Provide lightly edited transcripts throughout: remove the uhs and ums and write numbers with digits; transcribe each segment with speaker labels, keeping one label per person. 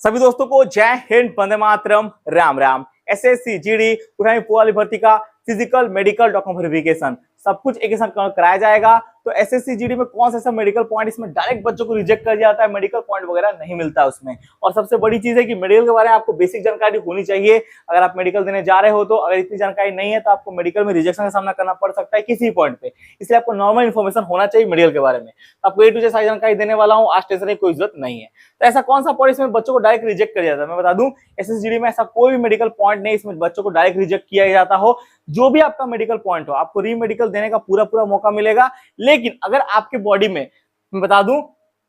Speaker 1: सभी दोस्तों को जय हिंद, वंदे मातरम, राम राम। एसएससी जीडी पुरानी भर्ती का फिजिकल मेडिकल डॉक्यूमेंट वेरिफिकेशन सब कुछ एक साथ कराया जाएगा। तो एसएससी जीडी में कौन सा ऐसा मेडिकल पॉइंट इसमें डायरेक्ट बच्चों को रिजेक्ट कर दिया जाता है, मेडिकल पॉइंट वगैरह नहीं मिलता है उसमें। और सबसे बड़ी चीज है कि मेडिकल के बारे में आपको बेसिक जानकारी होनी चाहिए। अगर आप मेडिकल देने जा रहे हो तो अगर इतनी जानकारी नहीं है तो आपको मेडिकल में रिजेक्शन का सामना करना पड़ सकता है किसी पॉइंट पे। इसलिए आपको नॉर्मल इन्फॉर्मेशन होना चाहिए मेडिकल के बारे में। आपको ए टू जेड सारी जानकारी देने वाला हूँ, आज टेंशन की कोई जरूरत नहीं है। तो ऐसा कौन सा पॉइंट इसमें बच्चों को डायरेक्ट रिजेक्ट कर जाता है, मैं बता दूं एसएससी जीडी में ऐसा कोई भी मेडिकल पॉइंट नहीं इसमें बच्चों को डायरेक्ट रिजेक्ट किया जाता हो। जो भी आपका मेडिकल पॉइंट हो आपको रीमेडिकल देने का पूरा मौका मिलेगा। लेकिन अगर आपके बॉडी में मैं बता दूं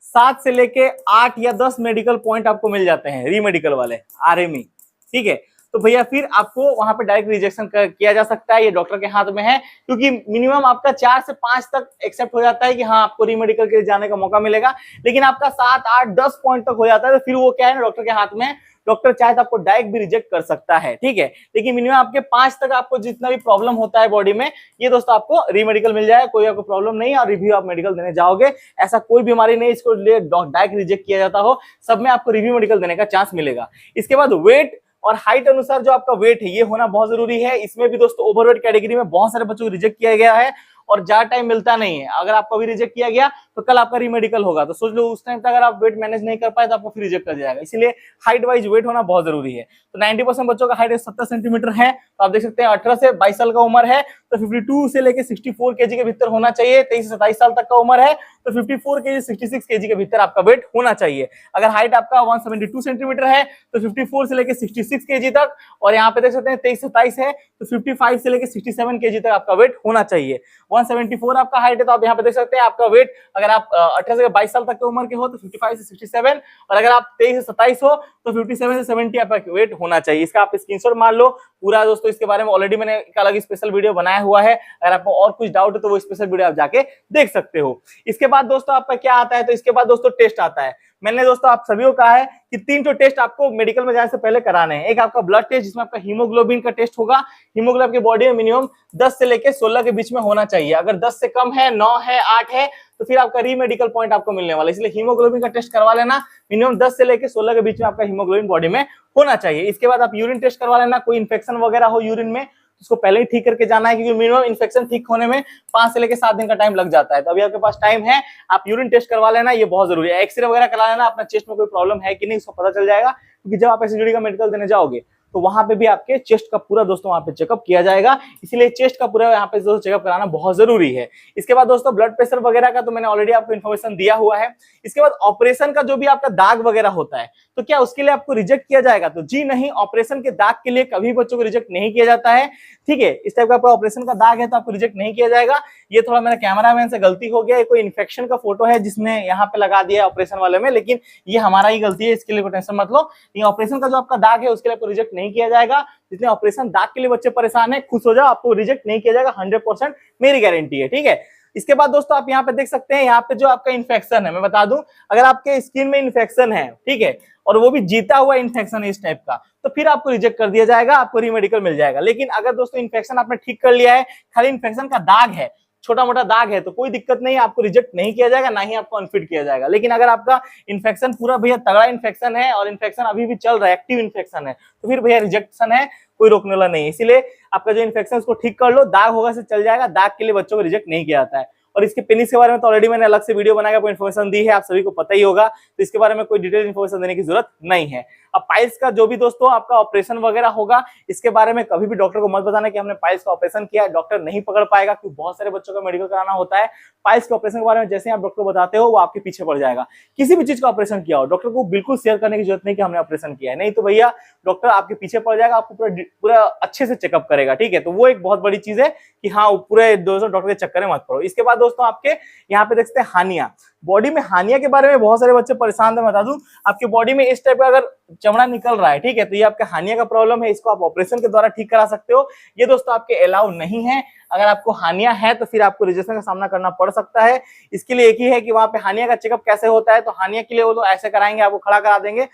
Speaker 1: 7 से लेके 8 या 10 मेडिकल पॉइंट आपको मिल जाते हैं रीमेडिकल वाले आरएमई, ठीक है, तो भैया फिर आपको वहां पे डायरेक्ट रिजेक्शन किया जा सकता है। ये डॉक्टर के हाथ में है, क्योंकि मिनिमम आपका 4 से 5 तक एक्सेप्ट हो जाता है कि हाँ आपको रीमेडिकल के लिए जाने का मौका मिलेगा। लेकिन आपका 7, 8, 10 पॉइंट तक हो जाता है तो फिर वो क्या है ना, डॉक्टर के हाथ में। डॉक्टर चाहे तो आपको डायरेक्ट भी रिजेक्ट कर सकता है, ठीक है। लेकिन मिनिमम आपके 5 तक आपको जितना भी प्रॉब्लम होता है बॉडी में, ये दोस्तों आपको रीमेडिकल मिल जाए, कोई आपको प्रॉब्लम नहीं है और रिव्यू आप मेडिकल देने जाओगे ऐसा कोई बीमारी नहीं इसको डायरेक्ट रिजेक्ट किया जाता हो। सब में आपको रिव्यू मेडिकल देने का चांस मिलेगा। इसके बाद वेट और हाइट अनुसार जो आपका वेट है ये होना बहुत जरूरी है। इसमें भी दोस्तों ओवरवेट कैटेगरी में बहुत सारे बच्चों को रिजेक्ट किया गया है और ज्यादा टाइम मिलता नहीं है। अगर आपको भी रिजेक्ट किया गया तो कल आपका रीमेडिकल होगा, तो सोच लो उस टाइम तक अगर आप वेट मैनेज नहीं कर पाए तो आपको फिर रिजेक्ट कर जाएगा। इसलिए हाइट वाइज वेट होना बहुत जरूरी है। तो 90% बच्चों का हाइट 70 सेंटीमीटर है, तो आप देख सकते हैं 18 से 22 साल का उम्र है तो 52 से लेकर 64 केजी के भीतर होना चाहिए। 23 से 27 साल तक का उम्र है तो 54 केजी 66 केजी के भीतर आपका वेट होना चाहिए। अगर हाइट आपका 172 सेंटीमीटर है तो 54 से लेकर 66 केजी तक, और यहाँ पे देख सकते हैं 23 से 27 है तो 55 से लेकर 67 केजी तक आपका वेट होना चाहिए। 174 आपका हाइट है तो आप यहाँ पे देख सकते हैं आपका वेट, अगर आप 18 से 22 साल तक की उम्र के हो तो 55 से 67, और अगर आप 23 से 27 हो तो 57 से 70 आपका वेट होना चाहिए। इसका आप स्क्रीनशॉट मार लो पूरा। दोस्तों इसके बारे में ऑलरेडी मैंने एक अलग स्पेशल वीडियो बनाया हुआ है, अगर आपको और कुछ डाउट है तो वो स्पेशल वीडियो आप जाके देख सकते हो। इसके बाद दोस्तों आपका क्या आता है, तो इसके बाद दोस्तों टेस्ट आता है। मैंने दोस्तों आप सभी को कहा है कि 3 टेस्ट आपको मेडिकल में जाने से पहले कराने हैं। एक आपका ब्लड टेस्ट जिसमें आपका हीमोग्लोबिन का टेस्ट होगा। हीमोग्लोबिन की बॉडी में मिनिमम 10 से लेकर 16 के बीच में होना चाहिए। अगर 10 से कम है, 9 है, 8 है तो फिर आपका रीमेडिकल पॉइंट आपको मिलने वाला है। इसलिए हीमोग्लोबिन का टेस्ट करवा लेना। मिनिमम 10 से लेकर 16 के बीच में आपका हीमोग्लोबिन बॉडी में होना चाहिए। इसके बाद आप यूरिन टेस्ट करवा लेना। कोई इन्फेक्शन वगैरह हो यूरिन में उसको पहले ही ठीक करके जाना है, क्योंकि मिनिमम इन्फेक्शन ठीक होने में 5 से लेकर 7 दिन का टाइम लग जाता है। तो अभी आपके पास टाइम है, आप यूरिन टेस्ट करवा लेना, ये बहुत जरूरी है। एक्सरे वगैरह करा लेना, अपना चेस्ट में कोई प्रॉब्लम है कि नहीं उसको पता चल जाएगा, क्योंकि जब आप एसएससी का मेडिकल देने जाओगे तो वहां पे भी आपके चेस्ट का पूरा दोस्तों वहां पे चेकअप किया जाएगा। इसीलिए चेस्ट का पूरा यहाँ पे दोस्तों चेकअप कराना बहुत जरूरी है। इसके बाद दोस्तों ब्लड प्रेशर वगैरह का तो मैंने ऑलरेडी आपको इन्फॉर्मेशन दिया हुआ है। इसके बाद ऑपरेशन का जो भी आपका दाग वगैरह होता है तो क्या उसके लिए आपको रिजेक्ट किया जाएगा, तो जी नहीं, ऑपरेशन के दाग के लिए कभी बच्चों को रिजेक्ट नहीं किया जाता है, ठीक है। इस टाइप का आपका ऑपरेशन का दाग है तो आपको रिजेक्ट नहीं किया जाएगा। ये थोड़ा मेरा कैमरामैन से गलती हो गया, कोई इन्फेक्शन का फोटो है जिसने यहाँ पे लगा दिया ऑपरेशन वाले में, लेकिन ये हमारा ही गलती है, इसके लिए कोई टेंशन मत लो। ये ऑपरेशन का जो आपका दाग है उसके लिए आपको रिजेक्ट नहीं किया जाएगा। जितने ऑपरेशन दाग के लिए बच्चे परेशान है, खुश हो जाओ, आपको रिजेक्ट नहीं किया जाएगा, 100% मेरी गारंटी है, ठीक है। इसके बाद दोस्तों आप यहाँ पे देख सकते हैं, यहाँ पे जो आपका इन्फेक्शन है, मैं बता दूं अगर आपके स्किन में इन्फेक्शन है, ठीक है, और वो भी जीता हुआ इन्फेक्शन है इस टाइप का, तो फिर आपको रिजेक्ट कर दिया जाएगा, आपको रीमेडिकल मिल जाएगा। लेकिन अगर दोस्तों इन्फेक्शन आपने ठीक कर लिया है, खाली इन्फेक्शन का दाग है, छोटा मोटा दाग है, तो कोई दिक्कत नहीं है, आपको रिजेक्ट नहीं किया जाएगा, ना ही आपको अनफिट किया जाएगा। लेकिन अगर आपका इन्फेक्शन पूरा भैया तगड़ा इन्फेक्शन है और इन्फेक्शन अभी भी चल रहा है, एक्टिव इन्फेक्शन है, तो फिर भैया रिजेक्शन है, कोई रोकने वाला नहीं है। इसीलिए आपका जो इन्फेक्शन उसको ठीक कर लो, दाग होगा से चल जाएगा, दाग के लिए बच्चों को रिजेक्ट नहीं किया जाता है। और इसके पेनिस के बारे में तो ऑलरेडी मैंने अलग से वीडियो बनाकर आपको इन्फॉर्मेशन दी है, आप सभी को पता ही होगा, तो इसके बारे में कोई डिटेल इन्फॉर्मेशन देने की जरूरत नहीं है। अब पाइल्स का जो भी दोस्तों आपका ऑपरेशन वगैरह होगा, इसके बारे में कभी भी डॉक्टर को मत बताना कि हमने पाइल्स का ऑपरेशन किया है, डॉक्टर नहीं पकड़ पाएगा, क्योंकि बहुत सारे बच्चों का मेडिकल कराना होता है। पाइल्स के ऑपरेशन के बारे में जैसे आप डॉक्टर को बताते हो वो आपके पीछे पड़ जाएगा। किसी भी चीज का ऑपरेशन किया हो डॉक्टर को बिल्कुल शेयर करने की जरूरत नहीं कि हमने ऑपरेशन किया है, नहीं तो भैया डॉक्टर आपके पीछे पड़ जाएगा, आपको पूरा अच्छे से चेकअप करेगा, ठीक है। तो वो एक बहुत बड़ी चीज है कि हाँ पूरे दोस्तों डॉक्टर के चक्कर में मत पड़ो। इसके बाद दोस्तों आपके यहाँ पे देखते हैं हानिया, बॉडी में हानिया के बारे में बहुत सारे बच्चे परेशान थे। बता दूं आपके बॉडी में इस टाइप का अगर चमड़ा निकल रहा है, ठीक है, तो ये आपके हानिया का प्रॉब्लम है, इसको आप ऑपरेशन के द्वारा ठीक करा सकते हो। ये दोस्तों आपके अलाउ नहीं है। अगर आपको हानिया है तो फिर आपको रिजेक्शन का सामना करना पड़ सकता है। इसके लिए एक ही है कि वहां पे हानिया का चेकअप कैसे होता है, तो हानिया के लिए वो लोग ऐसे कराएंगे, आपको खड़ा करा देंगे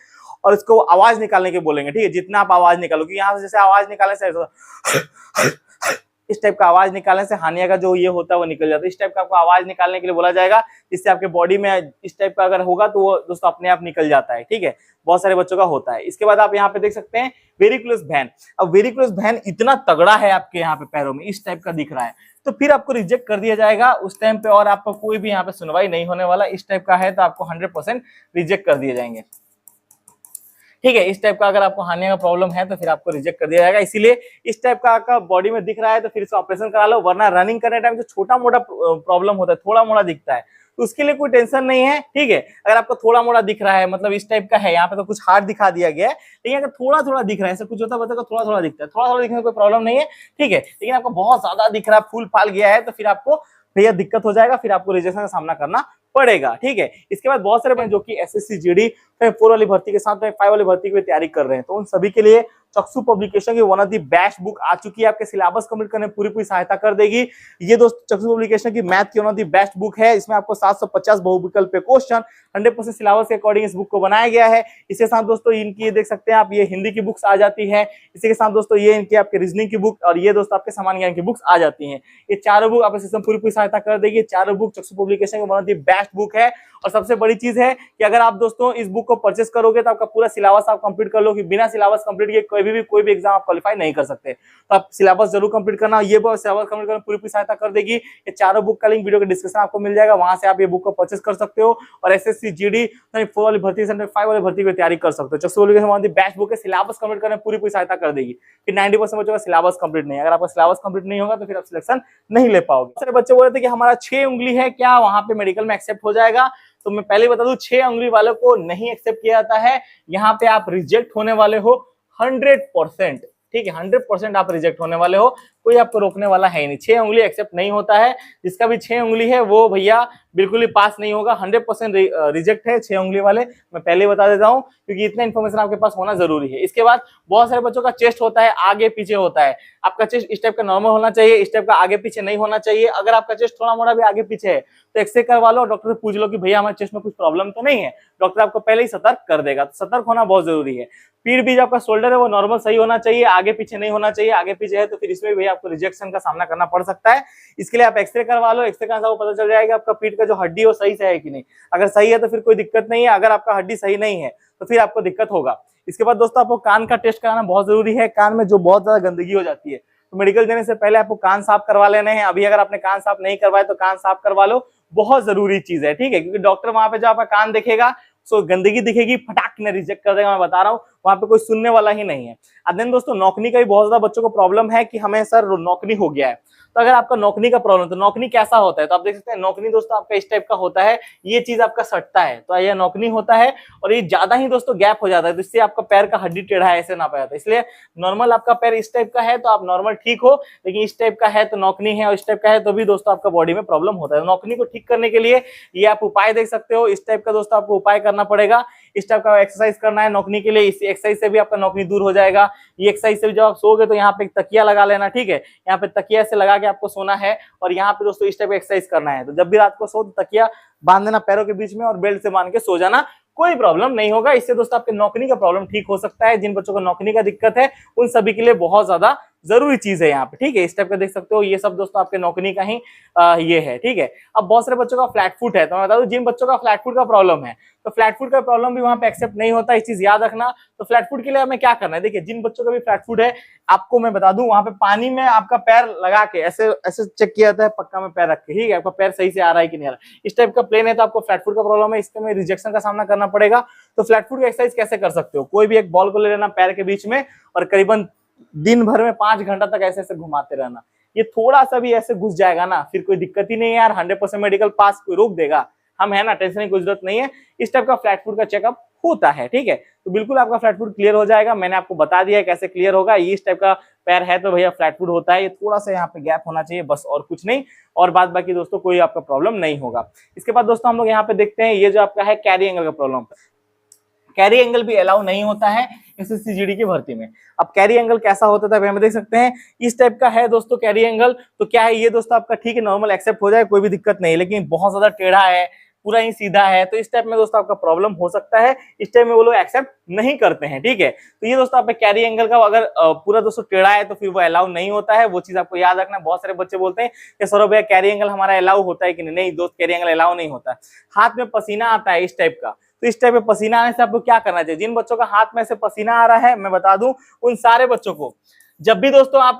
Speaker 1: और इसको आवाज निकालने के बोलेंगे, ठीक है, जितना आप आवाज निकालो, कि यहाँ से जैसे आवाज निकालने से इस टाइप का आवाज निकालने से हानिया का जो ये होता है वो निकल जाता है। इस टाइप का आपको आवाज निकालने के लिए बोला जाएगा, जिससे आपके बॉडी में इस टाइप का अगर होगा तो वो दोस्तों अपने आप निकल जाता है, ठीक है, बहुत सारे बच्चों का होता है। इसके बाद आप यहाँ पे देख सकते हैं वेरिकुलस वैन। अब वेरिकुलस वैन इतना तगड़ा है आपके यहाँ पे पैरों में, इस टाइप का दिख रहा है, तो फिर आपको रिजेक्ट कर दिया जाएगा उस टाइम पे, और आपका कोई भी यहाँ पे सुनवाई नहीं होने वाला। इस टाइप का है तो आपको 100% रिजेक्ट कर दिए जाएंगे, ठीक है। इस टाइप का अगर आपको हानिया का प्रॉब्लम है तो फिर आपको रिजेक्ट कर दिया जाएगा। इसीलिए इस टाइप का आपका बॉडी में दिख रहा है तो फिर इसका ऑपरेशन करा लो, वरना रनिंग करने टाइम जो छोटा मोटा प्रॉब्लम होता है, थोड़ा मोड़ा दिखता है, तो उसके लिए कोई टेंशन नहीं है, ठीक है। अगर आपको थोड़ा मोड़ा दिख रहा है, मतलब इस टाइप का है, यहाँ पे तो कुछ हार्ड दिखा दिया गया है, लेकिन अगर थोड़ा थोड़ा दिख रहा है, ऐसा कुछ होता है बच्चे को थोड़ा थोड़ा दिखता है, थोड़ा थोड़ा दिखने में कोई प्रॉब्लम नहीं है, ठीक है। लेकिन आपको बहुत ज्यादा दिख रहा है, फूल फाल गया है, तो फिर आपको भैया दिक्कत हो जाएगा, फिर आपको रिजेक्शन का सामना करना पड़ेगा, ठीक है। इसके बाद बहुत सारे जो कि एसएससी जीडी 4 वाली भर्ती के साथ 5 वाली भर्ती की तैयारी कर रहे हैं, तो उन सभी के लिए चक्षु पब्लिकेशन की one of the best book आ चुकी है, आपके सिलेबस कंप्लीट करने में पूरी सहायता कर देगी। ये दोस्त चक्षु पब्लिकेशन की मैथ की one of the best book है। इसमें आपको 750 बहुविकल्प क्वेश्चन 100% सिलेबस के अकॉर्डिंग इस बुक को बनाया गया है। इसके साथ दोस्तों इनकी ये देख सकते हैं आप, ये हिंदी की बुक्स आ जाती है। इसी के साथ दोस्तों ये इनकी आपके रीजनिंग की बुक और ये दोस्तों आपके सामान्य ज्ञान की बुक्स आ जाती हैं। ये चारों बुक आपके सिस्टम पूरी सहायता कर देगी। चारों बुक चक्षु पब्लिकेशन की one of the best book है। और सबसे बड़ी चीज है कि अगर आप दोस्तों इस बुक को परचेस करोगे तो आपका पूरा सिलेबस आप कंप्लीट कर लो, कि बिना सिलेबस कंप्लीट किए कोई भी एग्जाम आप क्वालिफाई नहीं कर सकते। तो आप सिलेबस जरूर कंप्लीट करना, ये सिलेबस कंप्लीट करने पूरी सहायता कर देगी। ये चारों बुक का लिंक वीडियो के डिस्क्रिप्शन आपको मिल जाएगा, वहां से आप ये बुक को परचेस कर सकते हो और एसएससी जीडी 4 वाली भर्ती 5 वाली भर्ती की तैयारी कर सकते हो। चक्षु पब्लिकेशन बेस्ट बुक है, सिलेबस कंप्लीट करने पूरी सहायता कर देगी। फिर 90% बच्चों का सिलेबस कंप्लीट नहीं है, अगर आपका सिलेबस कंप्लीट नहीं होगा तो फिर आप सिलेक्शन नहीं ले पाओगे। सारे बच्चे बोल रहे थे कि हमारा 6 उंगली है, क्या वहां पे मेडिकल में एक्सेप्ट हो जाएगा? तो मैं पहले बता दूं, 6 उंगली वालों को नहीं एक्सेप्ट किया जाता है। यहाँ पे आप रिजेक्ट होने वाले हो 100%, ठीक है, 100% आप रिजेक्ट होने वाले हो, कोई आपको रोकने वाला है नहीं। 6 उंगली एक्सेप्ट नहीं होता है, जिसका भी 6 उंगली है वो भैया बिल्कुल ही पास नहीं होगा, 100% रिजेक्ट है 6 उंगली वाले। मैं पहले बता देता हूं क्योंकि इतना इन्फॉर्मेशन आपके पास होना जरूरी है। इसके बाद बहुत सारे बच्चों का चेस्ट होता है आगे पीछे होता है। आपका चेस्ट इस टाइप का नॉर्मल होना चाहिए, इस टाइप का आगे पीछे नहीं होना चाहिए। अगर आपका चेस्ट थोड़ा मोड़ा भी आगे पीछे है तो एक्सरे करवा लो, डॉक्टर से पूछ लो कि भैया हमारे चेस्ट में कुछ प्रॉब्लम तो नहीं है, डॉक्टर आपको पहले ही सतर्क कर देगा। तो सतर्क होना बहुत जरूरी है। पीठ भी जो आपका शोल्डर है वो नॉर्मल सही होना चाहिए, आगे पीछे नहीं होना चाहिए। आगे पीछे है तो फिर इसमें भी आपको रिजेक्शन का सामना करना पड़ सकता है। इसके लिए आप एक्सरे करवा लो, एक्सरे करने से आपको पता चल जाएगा आपका पीठ का जो हड्डी वो सही से है कि नहीं। अगर सही है तो फिर कोई दिक्कत नहीं है, अगर आपका हड्डी सही नहीं है तो फिर आपको दिक्कत होगा। इसके बाद दोस्तों आपको कान का टेस्ट कराना बहुत जरूरी है। कान में जो बहुत ज्यादा गंदगी हो जाती है तो मेडिकल देने से पहले आपको कान साफ करवा लेने हैं। अभी अगर आपने कान साफ नहीं करवाए तो कान साफ करवा लो, बहुत जरूरी चीज है, ठीक है। क्योंकि डॉक्टर वहां पे जो आपका कान देखेगा सो गंदगी दिखेगी, फटाक ने रिजेक्ट कर देगा, मैं बता रहा हूँ, वहां पे कोई सुनने वाला ही नहीं है। देन दोस्तों नौकनी का भी बहुत ज्यादा बच्चों को प्रॉब्लम है कि हमें सर नौकनी हो गया है। तो अगर आपका नौकनी का प्रॉब्लम, तो नौकनी कैसा होता है तो आप देख सकते हैं, नौकनी दोस्तों आपका इस टाइप का होता है, ये चीज आपका सटता है तो यह नौकनी होता है। और ये ज्यादा ही दोस्तों गैप हो जाता है तो इससे आपका पैर का हड्डी टेढ़ा है ऐसे ना पाया जाता है। इसलिए नॉर्मल आपका पैर इस टाइप का है तो आप नॉर्मल ठीक हो, लेकिन इस टाइप का है तो नौकनी है और इस टाइप का है तो भी दोस्तों आपका बॉडी में प्रॉब्लम होता है। नौकनी को ठीक करने के लिए ये आप उपाय देख सकते हो। इस टाइप का दोस्तों आपको उपाय करना पड़ेगा, इस टाइप का एक्सरसाइज करना है नौकनी के लिए। इस एक्सरसाइज से भी आपका नौकनी दूर हो जाएगा। ये एक्सरसाइज से जब आप सोओगे तो यहाँ पे एक तकिया लगा लेना, ठीक है, यहाँ पे तकिया से लगा के आपको सोना है और यहाँ पे दोस्तों इस टाइप एक्सरसाइज करना है। तो जब भी रात को सो तो तकिया बांध देना पैरों के बीच में और बेल्ट से बांध के सो जाना, कोई प्रॉब्लम नहीं होगा। इससे दोस्तों आपके नौकनी का प्रॉब्लम ठीक हो सकता है। जिन बच्चों को नौकनी का दिक्कत है उन सभी के लिए बहुत ज्यादा जरूरी चीज है यहाँ पे, ठीक है। इस टाइप का देख सकते हो, ये सब दोस्तों आपके नौकनी का ही ये है, ठीक है। अब बहुत सारे बच्चों का फ्लैट फुट है, तो मैं बता दूं जिन बच्चों का फ्लैट फुट का प्रॉब्लम है तो फ्लैट फुट का प्रॉब्लम भी वहां पे एक्सेप्ट नहीं होता, इस चीज याद रखना। तो फ्लैट फुट के लिए हमें क्या करना है, देखिए जिन बच्चों का भी फ्लैट फुट है आपको मैं बता दूं, वहां पे पानी में आपका पैर लगा के ऐसे ऐसे चेक किया जाता है, पक्का में पैर रख के, ठीक है, आपका पैर सही से आ रहा है कि नहीं आ रहा है। इस टाइप का प्लेन है तो आपको फ्लैट फुट का प्रॉब्लम है, इसमें रिजेक्शन का सामना करना पड़ेगा। तो फ्लैट फुट का एक्सरसाइज कैसे कर सकते हो, कोई भी एक बॉल को ले लेना पैर के बीच में और करीबन दिन भर में 5 घंटा तक ऐसे ऐसे घुमाते रहना। ये थोड़ा सा भी ऐसे घुस जाएगा ना, फिर कोई दिक्कत ही नहीं है यार, 100% मेडिकल पास, कोई रोक देगा, हम है ना, टेंशन की जरूरत नहीं है। इस टाइप का फ्लैट फुट का चेकअप होता है, ठीक है। तो बिल्कुल आपका फ्लैट फुट क्लियर हो जाएगा, मैंने आपको बता दिया है कैसे क्लियर होगा। ये इस टाइप का पैर है तो भैया फ्लैट फुट होता है, ये थोड़ा सा यहाँ पे गैप होना चाहिए बस, और कुछ नहीं, और बाद बाकी दोस्तों कोई आपका प्रॉब्लम नहीं होगा। इसके बाद दोस्तों हम लोग यहाँ पे देखते हैं, ये जो आपका है कैरी एंगल का प्रॉब्लम, कैरी एंगल भी अलाउ नहीं होता है एसएससी जीडी की भर्ती में। अब कैरी एंगल कैसा होता था हमें देख सकते हैं, इस टाइप का है दोस्तों कैरी एंगल। तो क्या है ये दोस्तों आपका, ठीक है, नॉर्मल एक्सेप्ट हो जाए, कोई भी दिक्कत नहीं, लेकिन बहुत ज्यादा टेढ़ा है, पूरा ही सीधा है, तो इस टाइप में दोस्तों आपका प्रॉब्लम हो सकता है, इस टाइप में वो लोग एक्सेप्ट नहीं करते हैं, ठीक है। तो ये दोस्तों आप कैरी एंगल का अगर पूरा दोस्तों टेढ़ा है तो फिर वो अलाउ नहीं होता है, वो चीज आपको याद रखना। बहुत सारे बच्चे बोलते हैं कि सौरभ भैया कैरी एंगल हमारा अलाउ होता है कि नहीं दोस्त, कैरी एंगल अलाउ नहीं होता। हाथ में पसीना आता है इस टाइप का, तो इस टाइप में पसीना आने से आपको क्या करना चाहिए? जिन बच्चों का हाथ में से पसीना आ रहा है, मैं बता दूं उन सारे बच्चों को जब भी दोस्तों आप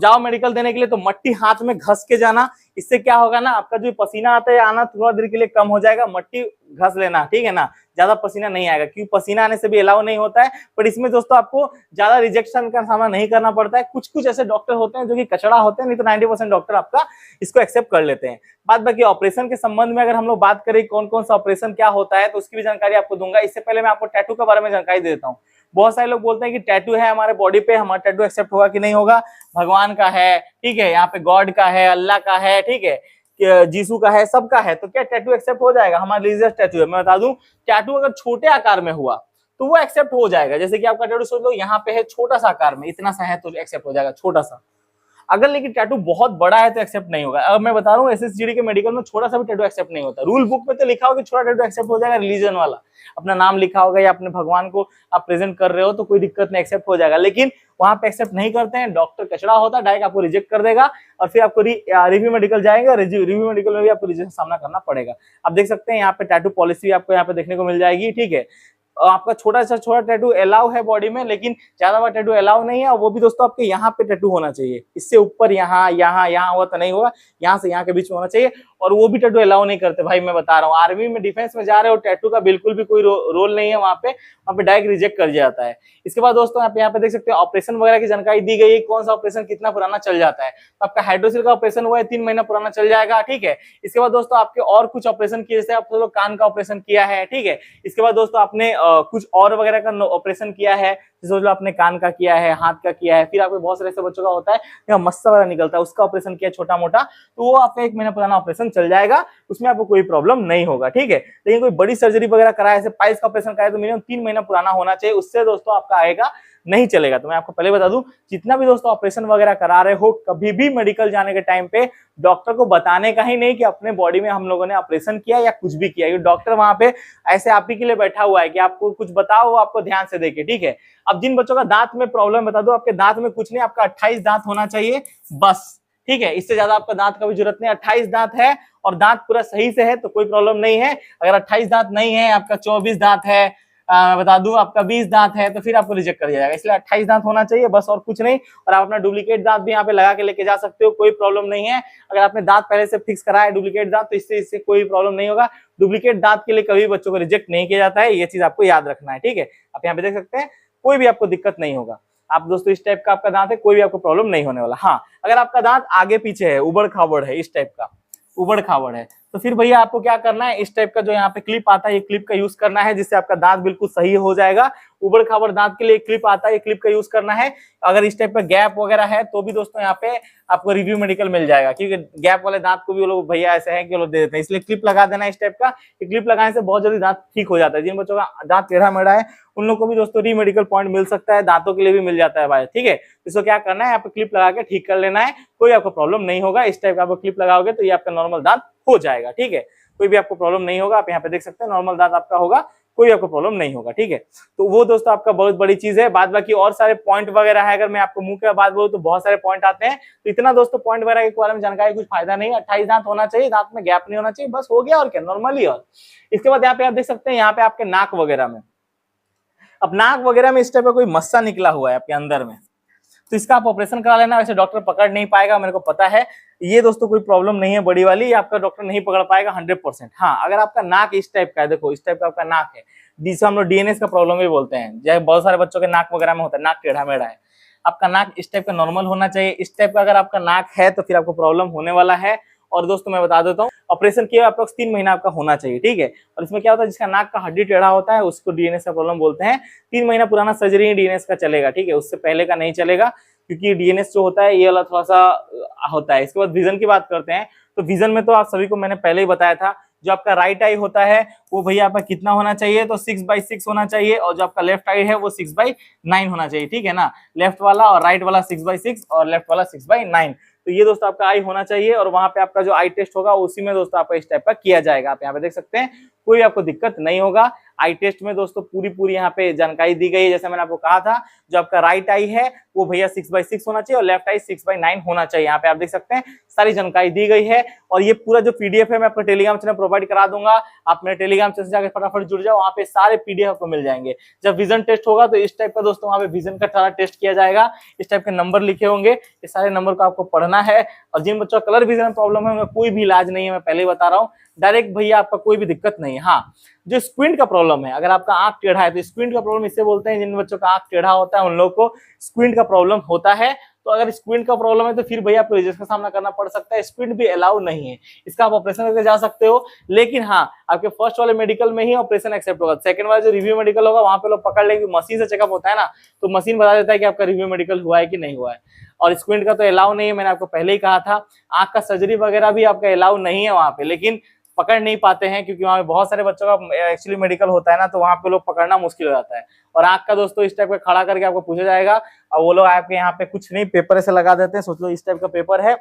Speaker 1: जाओ मेडिकल देने के लिए तो मट्टी हाथ में घस के जाना। इससे क्या होगा ना, आपका जो पसीना आता है आना थोड़ा देर के लिए कम हो जाएगा, मट्टी घस लेना, ठीक है ना, ज्यादा पसीना नहीं आएगा, क्योंकि पसीना आने से भी अलाउ नहीं होता है। पर इसमें दोस्तों आपको ज्यादा रिजेक्शन का सामना नहीं करना पड़ता है। कुछ कुछ ऐसे डॉक्टर होते हैं जो कि कचड़ा होते हैं, नहीं तो 90% डॉक्टर आपका इसको एक्सेप्ट कर लेते हैं। बात बाकी ऑपरेशन के संबंध में अगर हम लोग बात करें कौन कौन सा ऑपरेशन क्या होता है, तो उसकी भी जानकारी आपको दूंगा। इससे पहले मैं आपको टैटू के बारे में जानकारी दे देता हूँ। बहुत सारे लोग बोलते हैं कि टैटू है हमारे बॉडी पे, हमारा टैटू एक्सेप्ट होगा कि नहीं होगा? भगवान का है, ठीक है, यहाँ पे गॉड का है, अल्लाह का है, ठीक है, जीसू का है, सबका है, तो क्या टैटू एक्सेप्ट हो जाएगा? हमारा रिलीजियस टैटू है। मैं बता दूं, टैटू अगर छोटे आकार में हुआ तो वो एक्सेप्ट हो जाएगा। जैसे कि आपका टैटू सोच लो यहाँ पे है, छोटा सा आकार में, इतना सा है तो एक्सेप्ट हो जाएगा, छोटा सा। अगर लेकिन टैटू बहुत बड़ा है तो एक्सेप्ट नहीं होगा। अब मैं बता रहा हूँ एसएसजीडी के मेडिकल में छोटा सा भी टैटू एक्सेप्ट नहीं होता। रूल बुक में तो लिखा होगा कि छोटा टैटू एक्सेप्ट हो जाएगा, रिलीजन वाला अपना नाम लिखा होगा या अपने भगवान को आप प्रेजेंट कर रहे हो तो कोई दिक्कत नहीं, एक्सेप्ट हो जाएगा। लेकिन वहां पे एक्सेप्ट नहीं करते हैं, डॉक्टर कचड़ा होता है, डायरेक्ट आपको रिजेक्ट कर देगा और फिर आपको रिव्यू मेडिकल जाएगा, रिव्यू मेडिकल में भी आपको रिजेक्शन सामना करना पड़ेगा। आप देख सकते हैं यहाँ पे टैटू पॉलिसी आपको यहाँ पे देखने को मिल जाएगी, ठीक है। आपका छोटा सा छोटा टैटू अलाउ है बॉडी में, लेकिन ज्यादा बड़ा टैटू अलाउ नहीं है, और वो भी दोस्तों आपके यहाँ पे टैटू होना चाहिए। इससे ऊपर यहाँ यहाँ यहाँ हुआ तो नहीं होगा, यहाँ से यहाँ के बीच में होना चाहिए, और वो भी टैटू अलाउ नहीं करते भाई। मैं बता रहा हूँ, आर्मी में डिफेंस में जा रहे हो, टैटू का बिल्कुल भी कोई रोल नहीं है वहाँ पे डायरेक्ट रिजेक्ट कर दिया जाता है। इसके बाद दोस्तों आप यहाँ पे देख सकते हैं ऑपरेशन वगैरह की जानकारी दी गई है, कौन सा ऑपरेशन कितना पुराना चल जाता है। तो आपका हाइड्रोसिल का ऑपरेशन हुआ है 3 महीना पुराना चल जाएगा, ठीक है। इसके बाद दोस्तों आपके और कुछ ऑपरेशन किए, जैसे आप लोग कान का ऑपरेशन किया है, ठीक है। इसके बाद दोस्तों आपने कुछ और वगैरह का ऑपरेशन किया है, जैसे आपने कान का किया है, हाथ का किया है, फिर आपके बहुत सारे ऐसे बच्चों का होता है मस्सा वगैरह निकलता है, उसका ऑपरेशन किया छोटा मोटा, तो वो आपका 1 महीना पुराना ऑपरेशन चल जाएगा, उसमें आपको कोई प्रॉब्लम नहीं होगा, ठीक है। लेकिन कोई बड़ी सर्जरी वगैरह कराए, जैसे पाइल्स का ऑपरेशन कराए, तो मिनिमम 3 महीना पुराना होना चाहिए, उससे दोस्तों आपका आएगा नहीं चलेगा। तो मैं आपको पहले बता दूं, जितना भी दोस्तों ऑपरेशन वगैरह करा रहे हो, कभी भी मेडिकल जाने के टाइम पे डॉक्टर को बताने का ही नहीं कि अपने बॉडी में हम लोगों ने ऑपरेशन किया या कुछ भी किया। ये डॉक्टर वहां पे ऐसे आप ही के लिए बैठा हुआ है कि आपको कुछ बताओ, वो आपको ध्यान से देखे, ठीक है। अब जिन बच्चों का दांत में प्रॉब्लम, बता दो आपके दांत में कुछ नहीं, आपका 28 दांत होना चाहिए बस, ठीक है। इससे ज्यादा आपका दांत का भी जरूरत नहीं। 28 दांत है और दांत पूरा सही से है तो कोई प्रॉब्लम नहीं है। अगर 28 दांत नहीं है, आपका 24 दांत है, मैं बता दूं आपका 20 दांत है, तो फिर आपको रिजेक्ट कर दिया जाएगा। इसलिए 28 दांत होना चाहिए बस, और कुछ नहीं। और आप अपना डुप्लीकेट दांत भी यहाँ पे लगा के लेके जा सकते हो, कोई प्रॉब्लम नहीं है। अगर आपने दांत पहले से फिक्स करा है डुप्लीकेट दांत, तो इससे कोई प्रॉब्लम नहीं होगा। डुप्लीकेट दांत के लिए कभी बच्चों को रिजेक्ट नहीं किया जाता है, ये चीज आपको याद रखना है, ठीक है। आप यहाँ पे देख सकते हैं, कोई भी आपको दिक्कत नहीं होगा। आप दोस्तों इस टाइप का आपका दांत है, कोई भी आपको प्रॉब्लम नहीं होने वाला। हाँ, अगर आपका दांत आगे पीछे है, उबड़ खाबड़ है, इस टाइप का उबड़ खाबड़ है, तो फिर भैया आपको क्या करना है, इस टाइप का जो यहाँ पे क्लिप आता है, ये क्लिप का यूज करना है, जिससे आपका दांत बिल्कुल सही हो जाएगा। उबड़ खाबड़ दांत के लिए क्लिप आता है, ये क्लिप का यूज करना है। अगर इस टाइप का गैप वगैरह है तो भी दोस्तों यहाँ पे आपको रिव्यू मेडिकल मिल जाएगा, क्योंकि गैप वाले दांत को भी वो लोग भैया ऐसे हैं कि वो लोग दे देते हैं, इसलिए क्लिप लगा देना इस टाइप का। क्लिप लगाने से बहुत जल्दी दांत ठीक हो जाता है। जिन बच्चों का दांत टेढ़ा मेढ़ा है उन लोग को भी दोस्तों री मेडिकल पॉइंट मिल सकता है, दांतों के लिए भी मिल जाता है भाई, ठीक है। इसको क्या करना है, यहाँ पे क्लिप लगा के ठीक कर लेना है, कोई आपको प्रॉब्लम नहीं होगा। इस टाइप का आप क्लिप लगाओगे तो ये आपका नॉर्मल दांत हो जाएगा, ठीक है, कोई भी आपको प्रॉब्लम नहीं होगा। आप यहाँ पे देख सकते हैं नॉर्मल दांत आपका होगा, कोई आपको प्रॉब्लम नहीं होगा, ठीक है। तो वो दोस्तों आपका बहुत बड़ी चीज है। बाद बाकी और सारे पॉइंट वगैरह है, अगर मैं आपको मुंह के बात बोलूं तो बहुत सारे पॉइंट आते हैं। तो इतना दोस्तों पॉइंट वगैरह के बारे में जानकारी कुछ फायदा नहीं है। 28 दांत होना चाहिए, दांत में गैप नहीं होना चाहिए, बस हो गया और क्या, नॉर्मली। और इसके बाद यहाँ पे आप देख सकते हैं, यहाँ पे आपके नाक वगैरह में, अब नाक वगैरह में इस टाइप का कोई मस्सा निकला हुआ है आपके अंदर में, तो इसका आप ऑपरेशन करा लेना। वैसे डॉक्टर पकड़ नहीं पाएगा, मेरे को पता है, ये दोस्तों कोई प्रॉब्लम नहीं है बड़ी वाली, ये आपका डॉक्टर नहीं पकड़ पाएगा 100%। हाँ, अगर आपका नाक इस टाइप का है, देखो इस टाइप का आपका नाक है, जिसे हम लोग डीएनएस का प्रॉब्लम भी बोलते हैं, जैसे बहुत सारे बच्चों के नाक वगैरह में होता है, नाक टेढ़ा मेढ़ा है। आपका नाक इस टाइप का नॉर्मल होना चाहिए। इस टाइप का अगर आपका नाक है तो फिर आपको प्रॉब्लम होने वाला है। और दोस्तों मैं बता देता हूँ, ऑपरेशन किया अप्रोक्स 3 महीना आपका होना चाहिए, ठीक है। और इसमें क्या होता है, जिसका नाक का हड्डी टेढ़ा होता है उसको डीएनएस का प्रॉब्लम बोलते हैं। 3 महीना पुराना सर्जरी डीएनएस का चलेगा, ठीक है, उससे पहले का नहीं चलेगा, क्योंकि डीएनएस जो होता है ये वाला थोड़ा सा होता है। इसके बाद विजन की बात करते हैं, तो विजन में तो आप सभी को मैंने पहले ही बताया था, जो आपका राइट आई होता है वो भैया आपका कितना होना चाहिए, तो 6/6 होना चाहिए, और जो आपका लेफ्ट आई है वो 6/9 होना चाहिए, ठीक है ना। लेफ्ट वाला और राइट वाला 6/6 और लेफ्ट वाला 6/9। तो ये दोस्तों आपका आई होना चाहिए और वहां पे आपका जो आई टेस्ट होगा उसी में दोस्तों आपका इस टाइप का किया जाएगा। आप यहाँ पे देख सकते हैं, कोई आपको दिक्कत नहीं होगा। आई टेस्ट में दोस्तों पूरी यहाँ पे जानकारी दी गई है। जैसे मैंने आपको कहा था, जो आपका राइट आई है वो भैया 6/6 होना चाहिए और लेफ्ट आई 6/9 होना चाहिए। यहाँ पे आप देख सकते हैं सारी जानकारी दी गई है। और ये पूरा जो पीडीएफ है मैं आपको टेलीग्राम चैनल प्रोवाइड करा दूंगा। आप मेरे टेलीग्राम चैनल से जाकर फटाफट जुड़ जाओ, वहाँ पे सारे पीडीएफ आपको मिल जाएंगे। जब विजन टेस्ट होगा तो इस टाइप का दोस्तों वहाँ पे विजन का सारा टेस्ट किया जाएगा। इस टाइप के नंबर लिखे होंगे, ये सारे नंबर को आपको पढ़ना है। और जिन बच्चों का कलर विजन में प्रॉब्लम है उनका कोई भी इलाज नहीं है, मैं पहले ही बता रहा हूँ। डायरेक्ट भैया आपका कोई भी दिक्कत नहीं है। हाँ, जो स्क्विंट का प्रॉब्लम है, अगर आपका आंख टेढ़ा है तो स्क्विंट का प्रॉब्लम इससे बोलते हैं, जिन बच्चों का आंख टेढ़ा होता है उन लोगों को स्क्विंट का प्रॉब्लम होता है। तो अगर स्क्विंट का प्रॉब्लम है तो फिर भैया आपको रिजल्ट का सामना करना पड़ सकता है। स्क्विंट भी अलाउ नहीं है, इसका आप ऑपरेशन करके जा सकते हो। लेकिन हाँ, आपके फर्स्ट वाले मेडिकल में ही ऑपरेशन एक्सेप्ट होगा। सेकंड वाला जो रिव्यू मेडिकल होगा वहां पे लोग पकड़ लेंगे, मशीन से चेकअप होता है ना, तो मशीन बता देता है कि आपका रिव्यू मेडिकल हुआ है कि नहीं हुआ है। और स्क्विंट का तो अलाउ नहीं है, मैंने आपको पहले ही कहा था। आंख का सर्जरी वगैरह भी आपका अलाउ नहीं है वहां पे, लेकिन पकड़ नहीं पाते हैं क्योंकि वहां पे बहुत सारे बच्चों का एक्चुअली मेडिकल होता है ना, तो वहां पे लोग पकड़ना मुश्किल हो जाता है। और आंख का दोस्तों इस टाइप का खड़ा करके आपको पूछा जाएगा और वो लोग आपके यहाँ पे कुछ नहीं, पेपर ऐसे लगा देते हैं। सोच लो इस टाइप का पेपर है,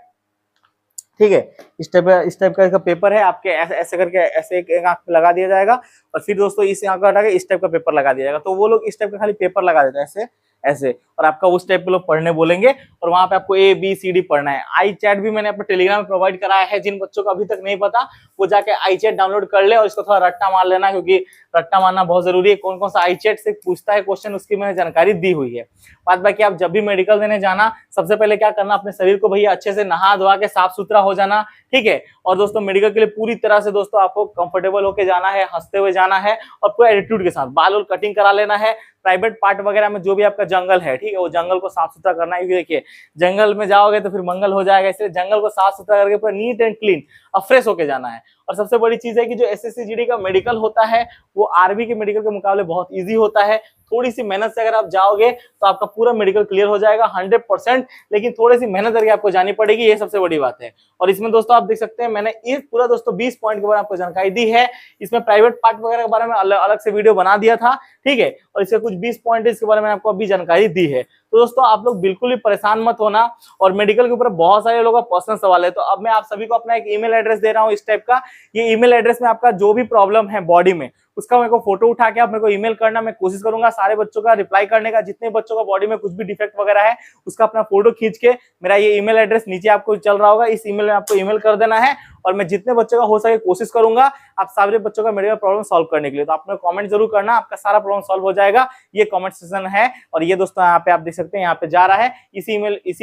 Speaker 1: ठीक है, इस टाइप का पेपर है, आपके ऐसे करके ऐसे एक आंख पे लगा दिया जाएगा और फिर दोस्तों इस आंख को हटा के इस टाइप का पेपर लगा दिया जाएगा। तो वो लोग इस टाइप का खाली पेपर लगा देते हैं ऐसे ऐसे, और आपका उस टाइप के लोग पढ़ने बोलेंगे और वहां पे आपको ABCD पढ़ना है। आई चैट भी मैंने अपने टेलीग्राम में प्रोवाइड कराया है। जिन बच्चों को अभी तक नहीं पता वो जाके आई चैट डाउनलोड कर ले और इसको थोड़ा रट्टा मार लेना, क्योंकि रट्टा मारना बहुत जरूरी है। कौन कौन सा आई चैट से पूछता है क्वेश्चन, उसकी मैंने जानकारी दी हुई है। बात बाकी आप जब भी मेडिकल देने जाना, सबसे पहले क्या करना, अपने शरीर को भैया अच्छे से नहा धोवा के साफ सुथरा हो जाना, ठीक है। और दोस्तों मेडिकल के लिए पूरी तरह से दोस्तों आपको कंफर्टेबल होके जाना है, हंसते हुए जाना है और पूरा एटीट्यूड के साथ। बाल और कटिंग करा लेना है। प्राइवेट पार्ट वगैरह में जो भी आपका जंगल है, ठीक है, वो जंगल को साफ सुथरा करना है। देखिए जंगल में जाओगे तो फिर मंगल हो जाएगा, इसलिए जंगल को साफ सुथरा करके पूरा नीट एंड क्लीन और फ्रेश होके जाना है। और सबसे बड़ी चीज है कि जो SSC-GD का मेडिकल होता है वो आर्मी के मेडिकल के मुकाबले बहुत इजी होता है। थोड़ी सी मेहनत से अगर आप जाओगे तो आपका पूरा मेडिकल क्लियर हो जाएगा 100%, लेकिन थोड़ी सी मेहनत करके आपको जानी पड़ेगी, ये सबसे बड़ी बात है। और इसमें दोस्तों आप देख सकते हैं मैंने ये पूरा दोस्तों 20 पॉइंट के बारे में आपको जानकारी दी है। इसमें प्राइवेट पार्ट वगैरह के बारे में अलग से वीडियो बना दिया था, ठीक है, और इसके कुछ 20 पॉइंट इसके बारे में आपको अभी जानकारी दी है। तो दोस्तों आप लोग बिल्कुल भी परेशान मत होना। और मेडिकल के ऊपर बहुत सारे लोगों का पर्सनल सवाल है, तो अब मैं आप सभी को अपना एक ईमेल एड्रेस दे रहा हूँ इस टाइप का। ये ईमेल एड्रेस में आपका जो भी प्रॉब्लम है बॉडी में, उसका मेरे को फोटो उठा के आप मेरे को ईमेल करना। मैं कोशिश करूंगा सारे बच्चों का रिप्लाई करने का। जितने बच्चों का बॉडी में कुछ भी डिफेक्ट वगैरह है उसका अपना फोटो खींच के मेरा ये ईमेल एड्रेस नीचे आपको चल रहा होगा, इस ईमेल में आपको ईमेल कर देना है। और मैं जितने बच्चों का हो सके कोशिश करूंगा आप सारे बच्चों का मेडिकल प्रॉब्लम सॉल्व करने के लिए। तो आपने कमेंट जरूर करना, आपका सारा प्रॉब्लम सॉल्व हो जाएगा। ये कमेंट सेक्शन है और ये दोस्तों यहाँ पे आप देख सकते हैं, यहाँ पे जा रहा है। इसी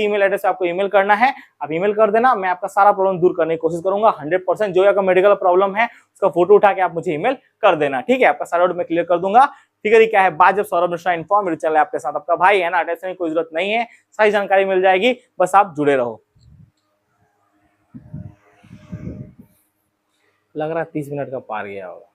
Speaker 1: ईमेल एड्रेस पे आपको ईमेल करना है, आप ईमेल कर देना। मैं आपका सारा प्रॉब्लम दूर करने की कोशिश करूंगा 100%। जो आपका मेडिकल प्रॉब्लम है उसका फोटो उठा के आप मुझे ईमेल कर देना, ठीक है। आपका सारा डाउट मैं क्लियर कर दूंगा। फिगर क्या है, बात जब सौरभ मिश्रा इन्फॉर्म मेरे चैनल आपके साथ, आपका भाई है ना, टेंशन की कोई जरूरत नहीं है, सारी जानकारी मिल जाएगी, बस आप जुड़े रहो। लग रहा है 30 मिनट का पार गया होगा।